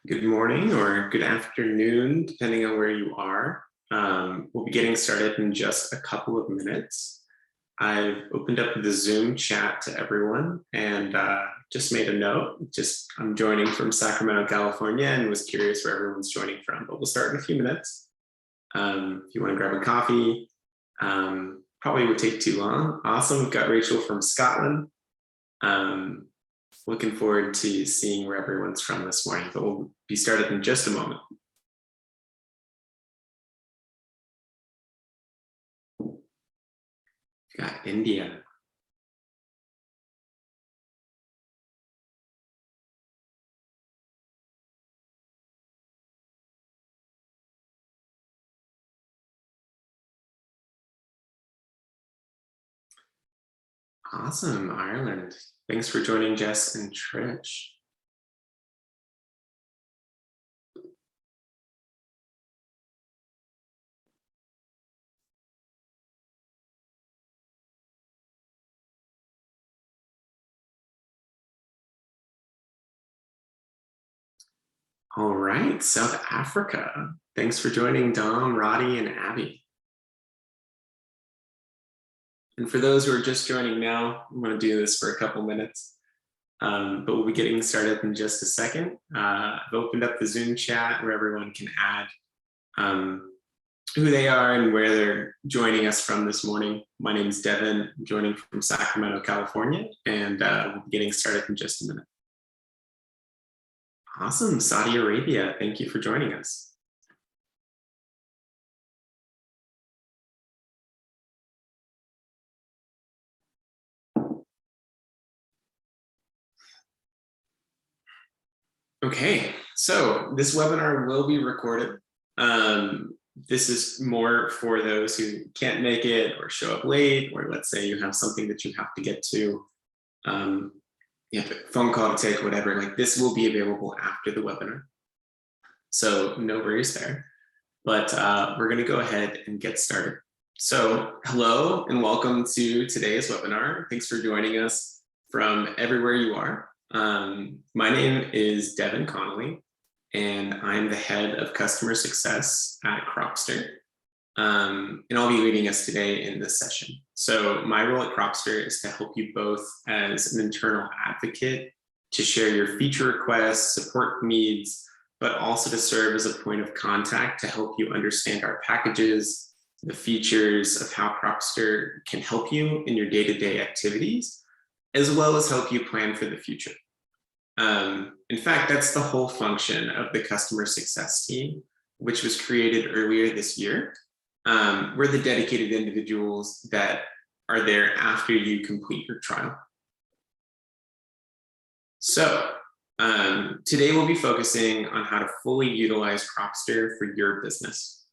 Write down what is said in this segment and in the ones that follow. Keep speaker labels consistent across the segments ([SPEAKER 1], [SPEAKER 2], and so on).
[SPEAKER 1] Good morning or good afternoon, depending on where you are. We'll be getting started in just a couple of minutes. I've opened up the Zoom chat to everyone and just made a note. I'm joining from Sacramento, California, and was curious where everyone's joining from, but we'll start in a few minutes. If you want to grab a coffee, probably would take too long. Awesome, we've got Rachel from Scotland. Looking forward to seeing where everyone's from this morning, but we'll be started in just a moment. We've got India. Awesome, Ireland. Thanks for joining Jess and Trish. All right, South Africa. Thanks for joining Dom, Roddy, and Abby. And for those who are just joining now, I'm going to do this for a couple minutes, but we'll be getting started in just a second. I've opened up the Zoom chat where everyone can add who they are and where they're joining us from this morning. My name is Devin, I'm joining from Sacramento, California, and we'll be getting started in just a minute. Awesome, Saudi Arabia, thank you for joining us. Okay, so this webinar will be recorded. This is more for those who can't make it or show up late, or let's say you have something that you have to get to, you have a phone call to take, whatever. Like, this will be available after the webinar, so no worries there. But we're going to go ahead and get started. So hello and welcome to today's webinar. Thanks for joining us from everywhere you are. My name is Devin Connolly, and I'm the head of customer success at Cropster. And I'll be leading us today in this session. So my role at Cropster is to help you both as an internal advocate to share your feature requests, support needs, but also to serve as a point of contact to help you understand our packages, the features of how Cropster can help you in your day-to-day activities, as well as help you plan for the future. In fact, that's the whole function of the customer success team, which was created earlier this year. We're the dedicated individuals that are there after you complete your trial. So today we'll be focusing on how to fully utilize Cropster for your business.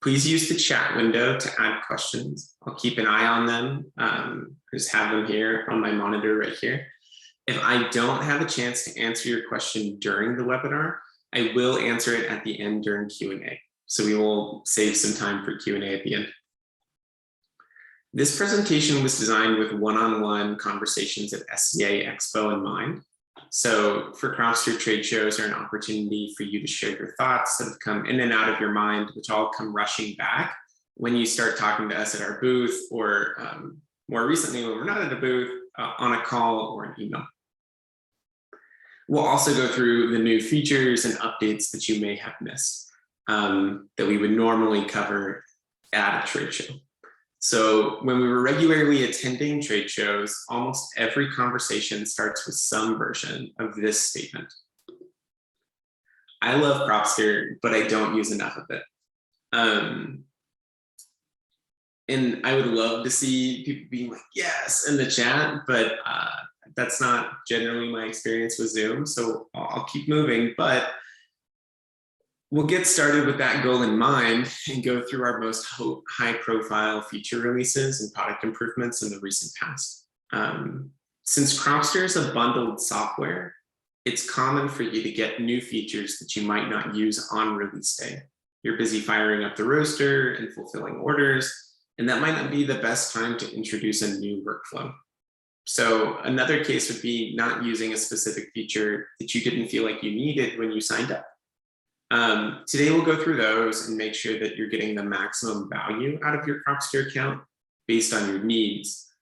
[SPEAKER 1] Please use the chat window to add questions. I'll keep an eye on them. I just have them here on my monitor right here. If I don't have a chance to answer your question during the webinar, I will answer it at the end during Q&A. So we will save some time for Q&A at the end. This presentation was designed with one-on-one conversations at SCA Expo in mind. So for Cropster, trade shows are an opportunity for you to share your thoughts that have come in and out of your mind, which all come rushing back when you start talking to us at our booth, or more recently when we're not at a booth, on a call or an email. We'll also go through the new features and updates that you may have missed that we would normally cover at a trade show. So when we were regularly attending trade shows, almost every conversation starts with some version of this statement. I love Cropster, but I don't use enough of it. And I would love to see people being like, yes, in the chat, but that's not generally my experience with Zoom. So I'll keep moving, but we'll get started with that goal in mind and go through our most high profile feature releases and product improvements in the recent past. Since Cropster is a bundled software, it's common for you to get new features that you might not use on release day. You're busy firing up the roaster and fulfilling orders, and that might not be the best time to introduce a new workflow. So another case would be not using a specific feature that you didn't feel like you needed when you signed up. Today we'll go through those and make sure that you're getting the maximum value out of your Cropster account based on your needs,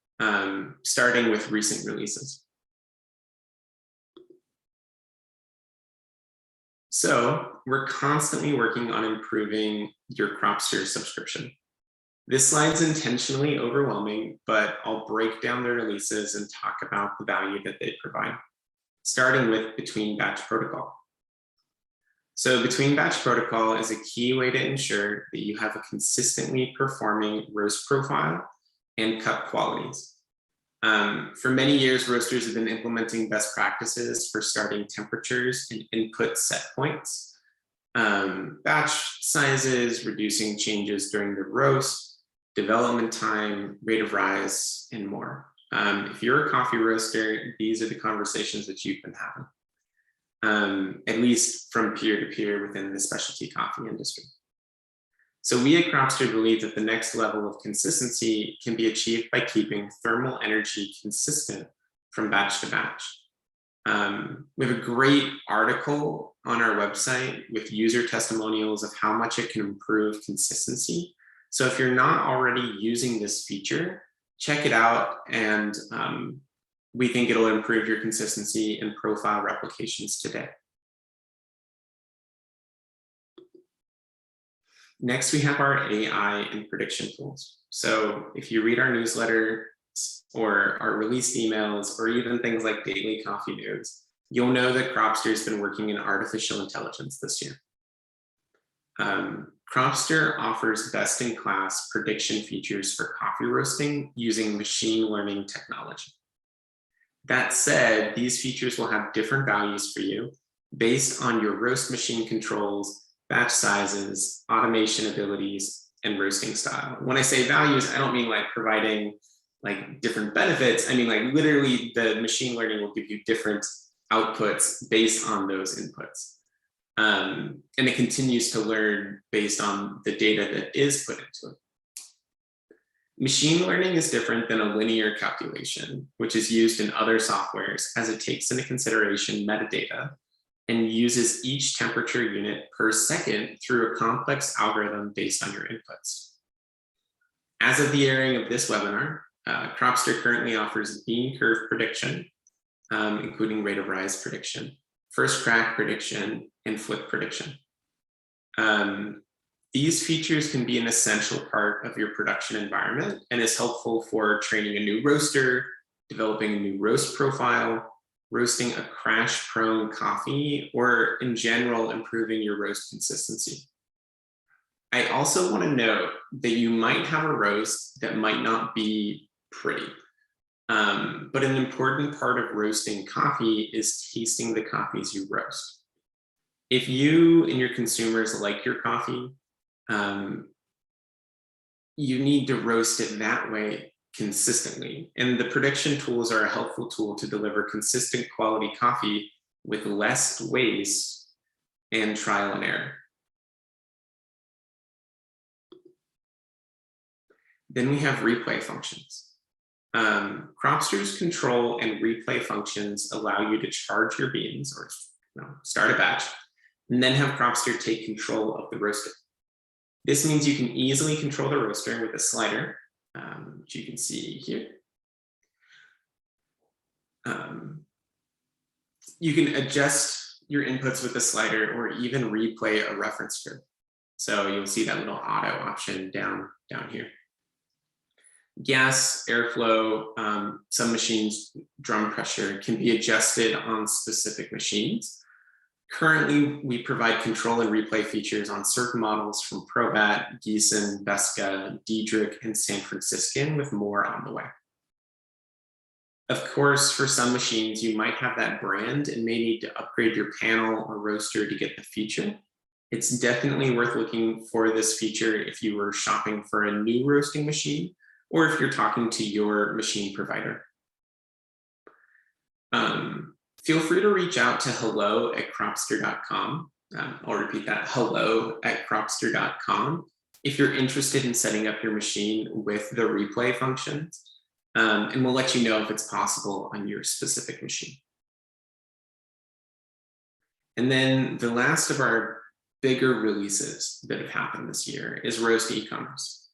[SPEAKER 1] starting with recent releases. So we're constantly working on improving your Cropster subscription. This slide's intentionally overwhelming, but I'll break down the releases and talk about the value that they provide, starting with Between Batch Protocol. So Between Batch Protocol is a key way to ensure that you have a consistently performing roast profile and cup qualities. For many years, roasters have been implementing best practices for starting temperatures and input set points, batch sizes, reducing changes during the roast, development time, rate of rise, and more. If you're a coffee roaster, these are the conversations that you've been having, at least from peer to peer within the specialty coffee industry. So we at Cropster believe that the next level of consistency can be achieved by keeping thermal energy consistent from batch to batch. We have a great article on our website with user testimonials of how much it can improve consistency. So if you're not already using this feature, check it out, and we think it'll improve your consistency and profile replications today. Next, we have our AI and prediction tools. So if you read our newsletter or our released emails, or even things like daily coffee news, you'll know that Cropster has been working in artificial intelligence this year. Cropster offers best-in-class prediction features for coffee roasting using machine learning technology. That said, these features will have different values for you based on your roast machine controls, batch sizes, automation abilities, and roasting style. When I say values, I don't mean like providing like different benefits. I mean like literally the machine learning will give you different outputs based on those inputs. And it continues to learn based on the data that is put into it. Machine learning is different than a linear calculation, which is used in other softwares, as it takes into consideration metadata and uses each temperature unit per second through a complex algorithm based on your inputs. As of the airing of this webinar, Cropster currently offers bean curve prediction, including rate of rise prediction, first crack prediction, and flip prediction. These features can be an essential part of your production environment and is helpful for training a new roaster, developing a new roast profile, roasting a crash-prone coffee, or in general, improving your roast consistency. I also want to note that you might have a roast that might not be pretty, but an important part of roasting coffee is tasting the coffees you roast. If you and your consumers like your coffee, you need to roast it that way consistently. And the prediction tools are a helpful tool to deliver consistent quality coffee with less waste and trial and error. Then we have replay functions. Cropster's control and replay functions allow you to charge your beans or start a batch, and then have Cropster take control of the roaster. This means you can easily control the roaster with a slider, which you can see here. You can adjust your inputs with a slider or even replay a reference curve. So you'll see that little auto option down here. Gas, airflow, some machines, drum pressure can be adjusted on specific machines. Currently, we provide control and replay features on certain models from Probat, Gießen, Vesca, Diedrich, and San Franciscan, with more on the way. Of course, for some machines, you might have that brand and may need to upgrade your panel or roaster to get the feature. It's definitely worth looking for this feature if you were shopping for a new roasting machine, or if you're talking to your machine provider. Feel free to reach out to hello@cropster.com. I'll repeat that, hello@cropster.com, if you're interested in setting up your machine with the replay functions. And we'll let you know if it's possible on your specific machine. And then the last of our bigger releases that have happened this year is Roast e-commerce.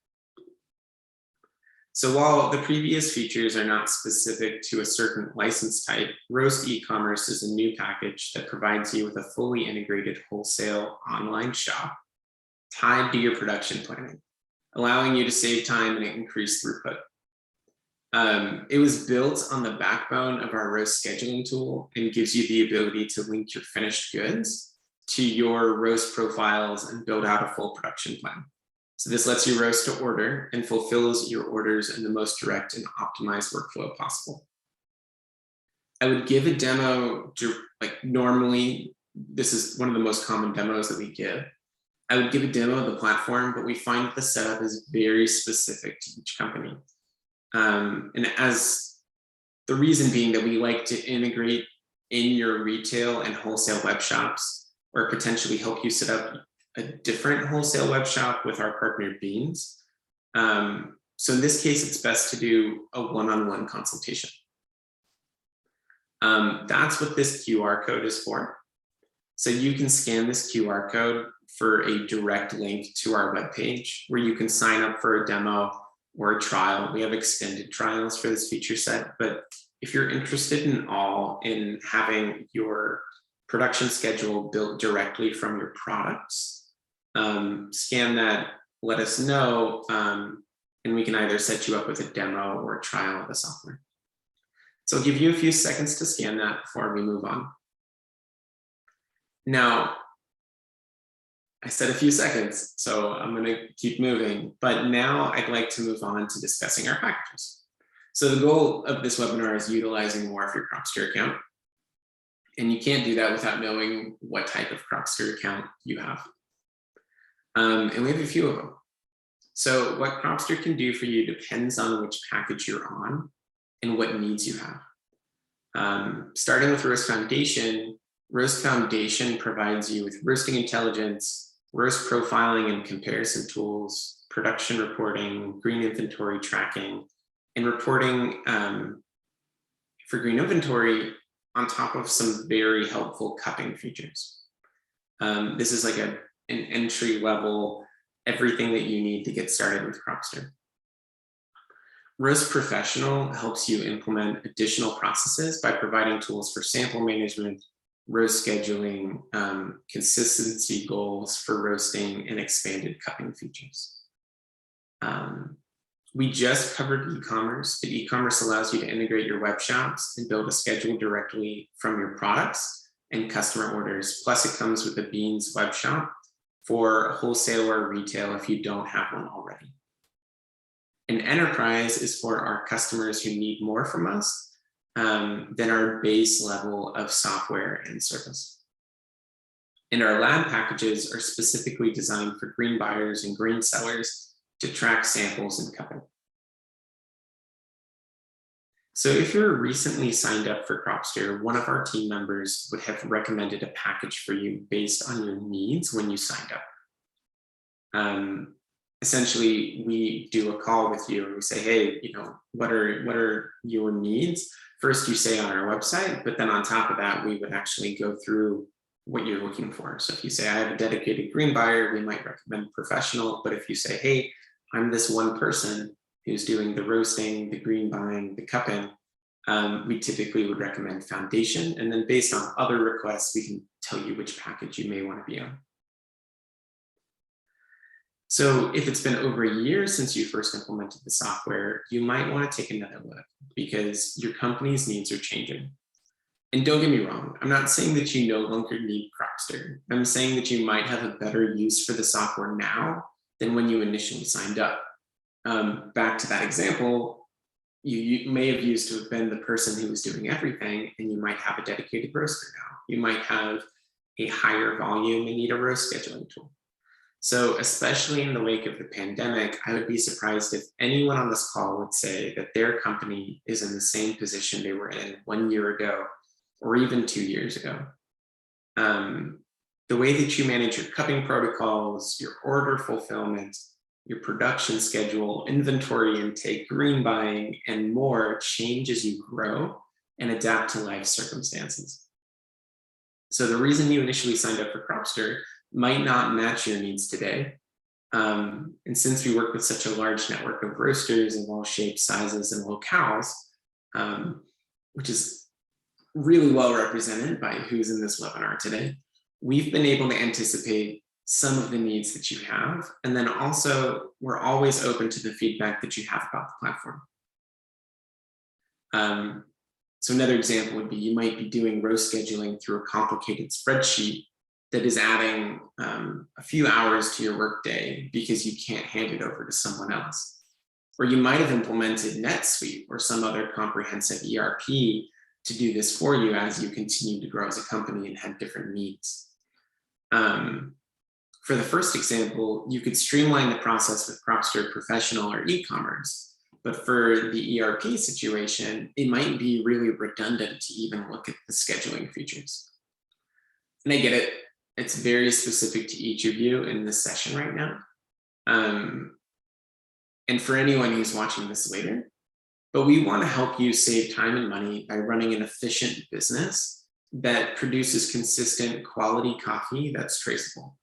[SPEAKER 1] So while the previous features are not specific to a certain license type, Roast e-commerce is a new package that provides you with a fully integrated wholesale online shop tied to your production planning, allowing you to save time and increase throughput. It was built on the backbone of our roast scheduling tool and gives you the ability to link your finished goods to your roast profiles and build out a full production plan. So this lets you roast to order and fulfills your orders in the most direct and optimized workflow possible. I would give a demo to, like, normally, this is one of the most common demos that we give. I would give a demo of the platform, but we find that the setup is very specific to each company. And as the reason being that we like to integrate in your retail and wholesale web shops, or potentially help you set up a different wholesale web shop with our partner Beans. So in this case, it's best to do a one-on-one consultation. That's what this QR code is for. So you can scan this QR code for a direct link to our webpage where you can sign up for a demo or a trial. We have extended trials for this feature set, but if you're interested in having your production schedule built directly from your products, scan that, let us know, and we can either set you up with a demo or a trial of the software. So I'll give you a few seconds to scan that before we move on. Now, I said a few seconds, so I'm going to keep moving, but now I'd like to move on to discussing our packages. So the goal of this webinar is utilizing more of your Cropster account, and you can't do that without knowing what type of Cropster account you have. And we have a few of them. So what Cropster can do for you depends on which package you're on and what needs you have. Starting with Roast Foundation provides you with roasting intelligence, roast profiling and comparison tools, production reporting, green inventory tracking, and reporting for green inventory on top of some very helpful cupping features. This is like an entry level, everything that you need to get started with Cropster. Roast Professional helps you implement additional processes by providing tools for sample management, roast scheduling, consistency goals for roasting, and expanded cupping features. We just covered e-commerce. The e-commerce allows you to integrate your web shops and build a schedule directly from your products and customer orders. Plus it comes with a Beans web shop for wholesale or retail if you don't have one already. An enterprise is for our customers who need more from us than our base level of software and service. And our lab packages are specifically designed for green buyers and green sellers to track samples and cupping. So if you're recently signed up for Cropster, one of our team members would have recommended a package for you based on your needs when you signed up. Essentially, we do a call with you and we say, hey, what are your needs? First, you say on our website, but then on top of that, we would actually go through what you're looking for. So if you say, I have a dedicated green buyer, we might recommend professional. But if you say, hey, I'm this one person who's doing the roasting, the green buying, the cupping, we typically would recommend foundation. And then based on other requests, we can tell you which package you may want to be on. So if it's been over a year since you first implemented the software, you might want to take another look because your company's needs are changing. And don't get me wrong, I'm not saying that you no longer need Cropster. I'm saying that you might have a better use for the software now than when you initially signed up. Back to that example, you may have used to have been the person who was doing everything, and you might have a dedicated roaster now. You might have a higher volume and need a roast scheduling tool. So especially in the wake of the pandemic, I would be surprised if anyone on this call would say that their company is in the same position they were in 1 year ago, or even 2 years ago. The way that you manage your cupping protocols, your order fulfillment, your production schedule, inventory intake, green buying, and more change as you grow and adapt to life circumstances. So the reason you initially signed up for Cropster might not match your needs today. And since we work with such a large network of roasters of all shapes, sizes, and locales, which is really well represented by who's in this webinar today, we've been able to anticipate some of the needs that you have. And then also, we're always open to the feedback that you have about the platform. So another example would be you might be doing roast scheduling through a complicated spreadsheet that is adding a few hours to your workday because you can't hand it over to someone else. Or you might have implemented NetSuite or some other comprehensive ERP to do this for you as you continue to grow as a company and have different needs. For the first example, you could streamline the process with Cropster Professional or e-commerce, but for the ERP situation, it might be really redundant to even look at the scheduling features. And I get it. It's very specific to each of you in this session right now. And for anyone who's watching this later, but we want to help you save time and money by running an efficient business that produces consistent quality coffee that's traceable.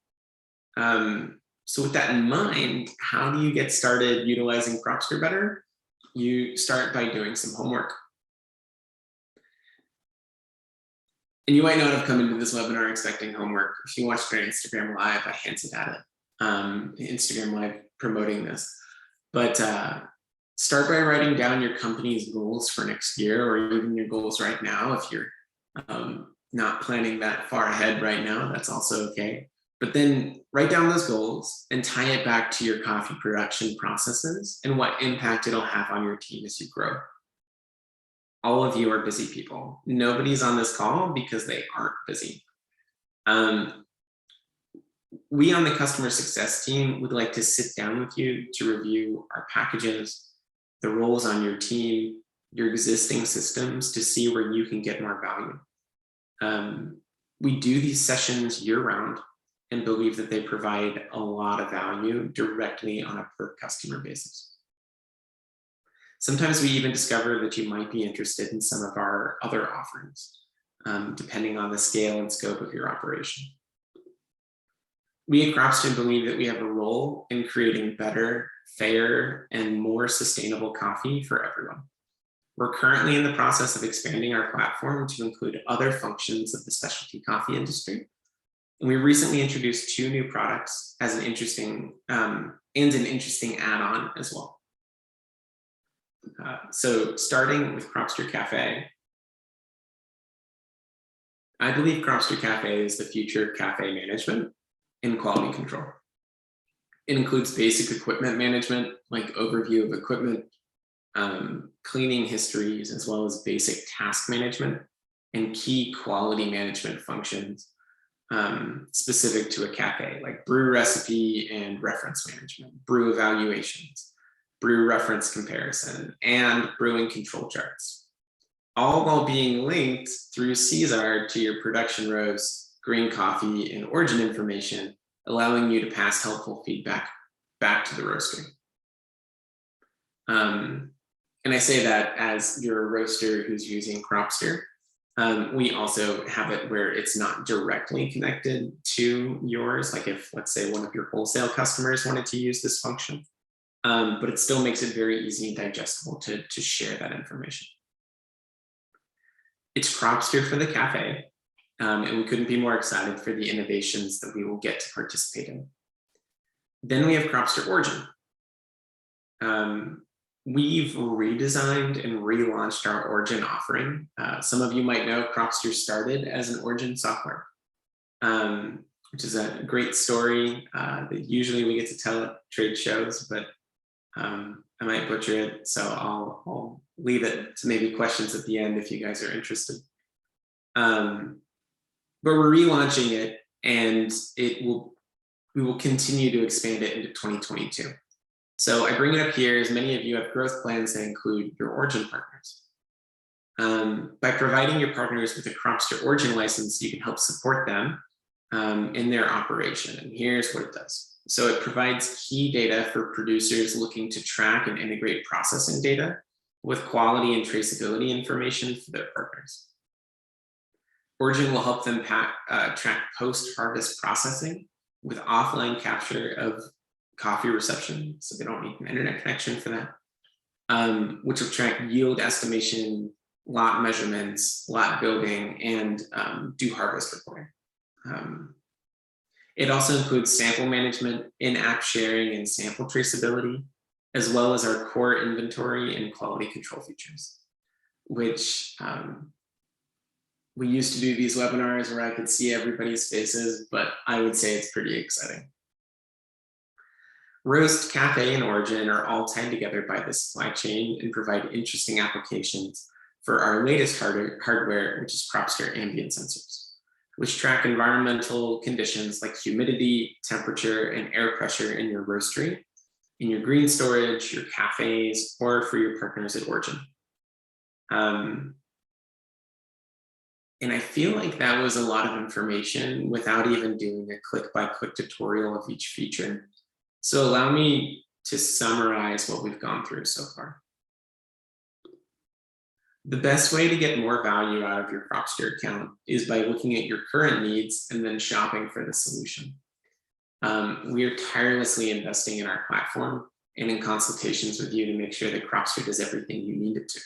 [SPEAKER 1] So with that in mind, how do you get started utilizing Cropster better? You start by doing some homework. And you might not have come into this webinar expecting homework. If you watched our Instagram Live, I hinted at it. Instagram Live promoting this. But start by writing down your company's goals for next year, or even your goals right now. If you're not planning that far ahead right now, that's also okay. But then write down those goals and tie it back to your coffee production processes and what impact it'll have on your team as you grow. All of you are busy people. Nobody's on this call because they aren't busy. We on the customer success team would like to sit down with you to review our packages, the roles on your team, your existing systems to see where you can get more value. We do these sessions year round and believe that they provide a lot of value directly on a per customer basis. Sometimes we even discover that you might be interested in some of our other offerings, depending on the scale and scope of your operation. We at Cropster believe that we have a role in creating better, fairer, and more sustainable coffee for everyone. We're currently in the process of expanding our platform to include other functions of the specialty coffee industry. And we recently introduced 2 new products as an interesting add-on as well. So starting with Cropster Cafe, I believe Cropster Cafe is the future of cafe management and quality control. It includes basic equipment management, like overview of equipment, cleaning histories, as well as basic task management and key quality management functions specific to a cafe, like brew recipe and reference management, brew evaluations, brew reference comparison, and brewing control charts, all while being linked through Caesar to your production roast, green coffee, and origin information, allowing you to pass helpful feedback back to the roastery. And I say that as your roaster who's using Cropster. We also have it where it's not directly connected to yours, like if, let's say, one of your wholesale customers wanted to use this function, but it still makes it very easy and digestible to share that information. It's Cropster for the cafe, and we couldn't be more excited for the innovations that we will get to participate in. Then we have Cropster Origin. We've redesigned and relaunched our Origin offering. Some of you might know Cropster started as an Origin software, which is a great story that usually we get to tell at trade shows, but I might butcher it, so I'll leave it to maybe questions at the end if you guys are interested. But we're relaunching it, and we will continue to expand it into 2022. So I bring it up here as many of you have growth plans that include your Origin partners. By providing your partners with a Cropster Origin license, you can help support them in their operation. And here's what it does. So it provides key data for producers looking to track and integrate processing data with quality and traceability information for their partners. Origin will help them track post-harvest processing with offline capture of coffee reception, so they don't need an internet connection for that, which will track yield estimation, lot measurements, lot building, and do harvest reporting. It also includes sample management, in-app sharing, and sample traceability, as well as our core inventory and quality control features, which we used to do these webinars where I could see everybody's faces, but I would say it's pretty exciting. Roast, Cafe, and Origin are all tied together by the supply chain and provide interesting applications for our latest hardware, which is Cropster ambient sensors, which track environmental conditions like humidity, temperature, and air pressure in your roastery, in your green storage, your cafes, or for your partners at Origin. And I feel like that was a lot of information without even doing a click-by-click tutorial of each feature. So allow me to summarize what we've gone through so far. The best way to get more value out of your Cropster account is by looking at your current needs and then shopping for the solution. We are tirelessly investing in our platform and in consultations with you to make sure that Cropster does everything you need it to.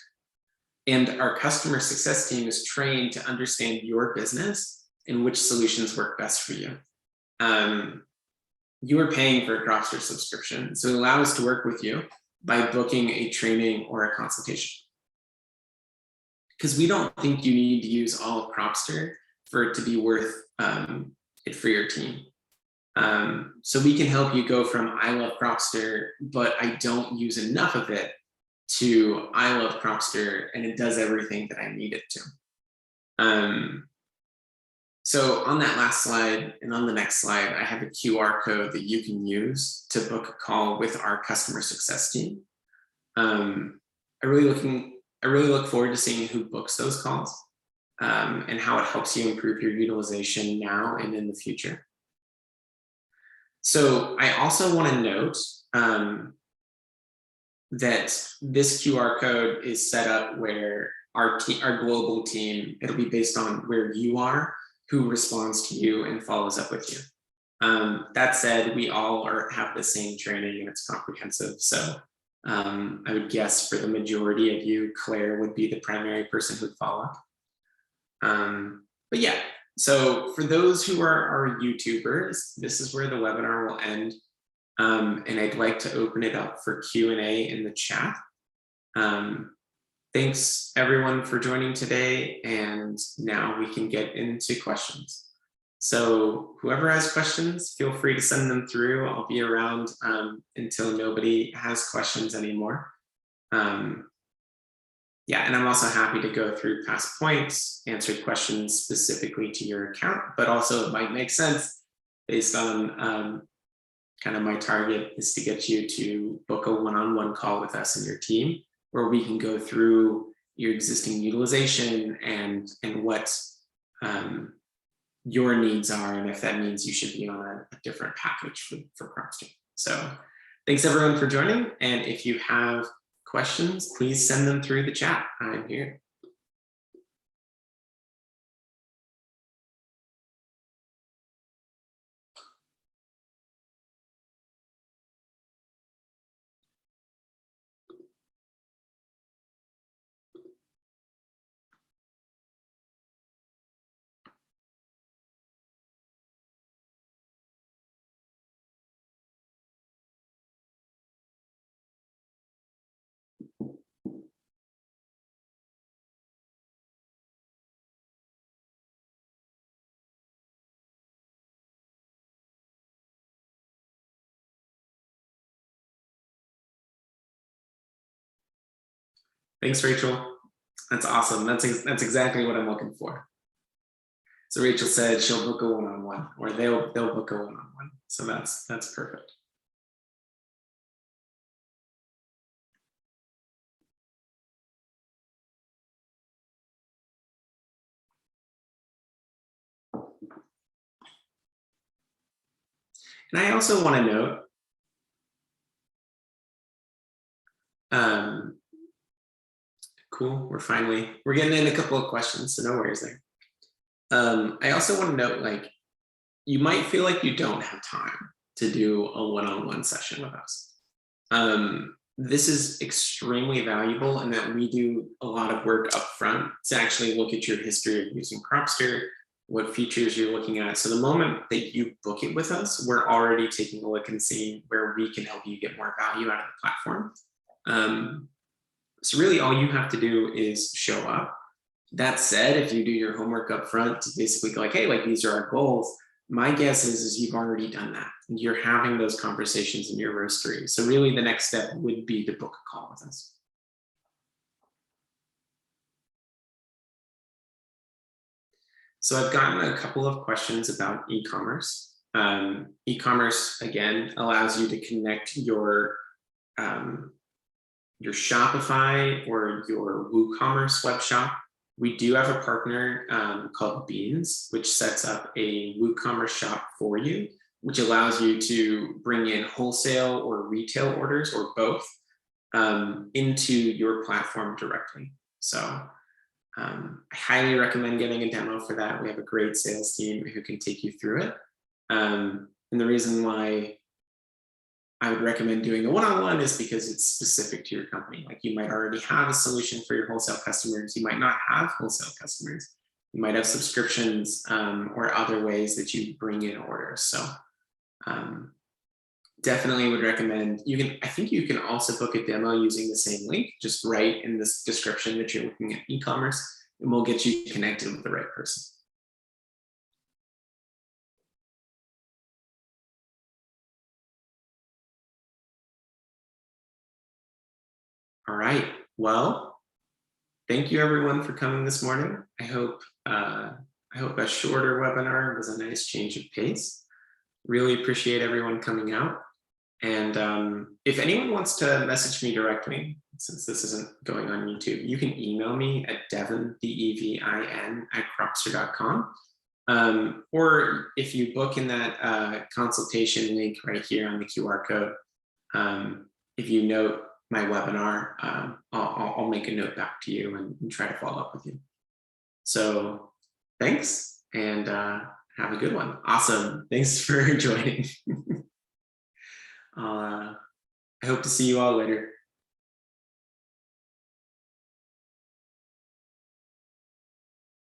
[SPEAKER 1] And our customer success team is trained to understand your business and which solutions work best for you. You are paying for a Cropster subscription, so allow us to work with you by booking a training or a consultation. Because we don't think you need to use all of Cropster for it to be worth it for your team. So we can help you go from I love Cropster, but I don't use enough of it, to I love Cropster and it does everything that I need it to. So on that last slide and on the next slide, I have a QR code that you can use to book a call with our customer success team. I really look forward to seeing who books those calls and how it helps you improve your utilization now and in the future. So I also want to note that this QR code is set up where our global team, it'll be based on where you are, who responds to you and follows up with you. That said, we all have the same training and it's comprehensive. So I would guess for the majority of you, Claire would be the primary person who'd follow up. But yeah, so for those who are our YouTubers, this is where the webinar will end. And I'd like to open it up for Q&A in the chat. Thanks everyone for joining today, and now we can get into questions. So whoever has questions, feel free to send them through. I'll be around until nobody has questions anymore. Yeah, and I'm also happy to go through past points, answer questions specifically to your account, but also it might make sense based on kind of my target is to get you to book a one-on-one call with us and your team, where we can go through your existing utilization and what your needs are, and if that means you should be on a different package for Cropster. So thanks everyone for joining, and if you have questions, please send them through the chat. I'm here. Thanks, Rachel. That's awesome. That's exactly what I'm looking for. So Rachel said she'll book a one-on-one, or they'll book a one-on-one. So that's perfect. And I also want to note, cool, we're getting in a couple of questions, so no worries there. I also want to note, like, you might feel like you don't have time to do a one-on-one session with us. This is extremely valuable in that we do a lot of work up front to actually look at your history of using Cropster, what features you're looking at. So the moment that you book it with us, we're already taking a look and seeing where we can help you get more value out of the platform. So really all you have to do is show up. That said, if you do your homework up front to basically go like, hey, like these are our goals, my guess is you've already done that. You're having those conversations in your roastery. So really the next step would be to book a call with us. So I've gotten a couple of questions about e-commerce. E-commerce, again, allows you to connect your Shopify or your WooCommerce web shop. We do have a partner called Beans, which sets up a WooCommerce shop for you, which allows you to bring in wholesale or retail orders or both into your platform directly. So I highly recommend getting a demo for that. We have a great sales team who can take you through it. And the reason why I would recommend doing a one-on-one is because it's specific to your company. Like you might already have a solution for your wholesale customers. You might not have wholesale customers. You might have subscriptions or other ways that you bring in orders. So definitely would recommend, I think you can also book a demo using the same link, just write in this description that you're looking at e-commerce, and we'll get you connected with the right person. All right, well, thank you everyone for coming this morning. I hope a shorter webinar was a nice change of pace. Really appreciate everyone coming out. And if anyone wants to message me directly, since this isn't going on YouTube, you can email me at Devin, DEVIN, @cropster.com. Or if you book in that consultation link right here on the QR code, if you note my webinar, I'll make a note back to you and try to follow up with you. So thanks, and have a good one. Awesome. Thanks for joining. I hope to see you all later.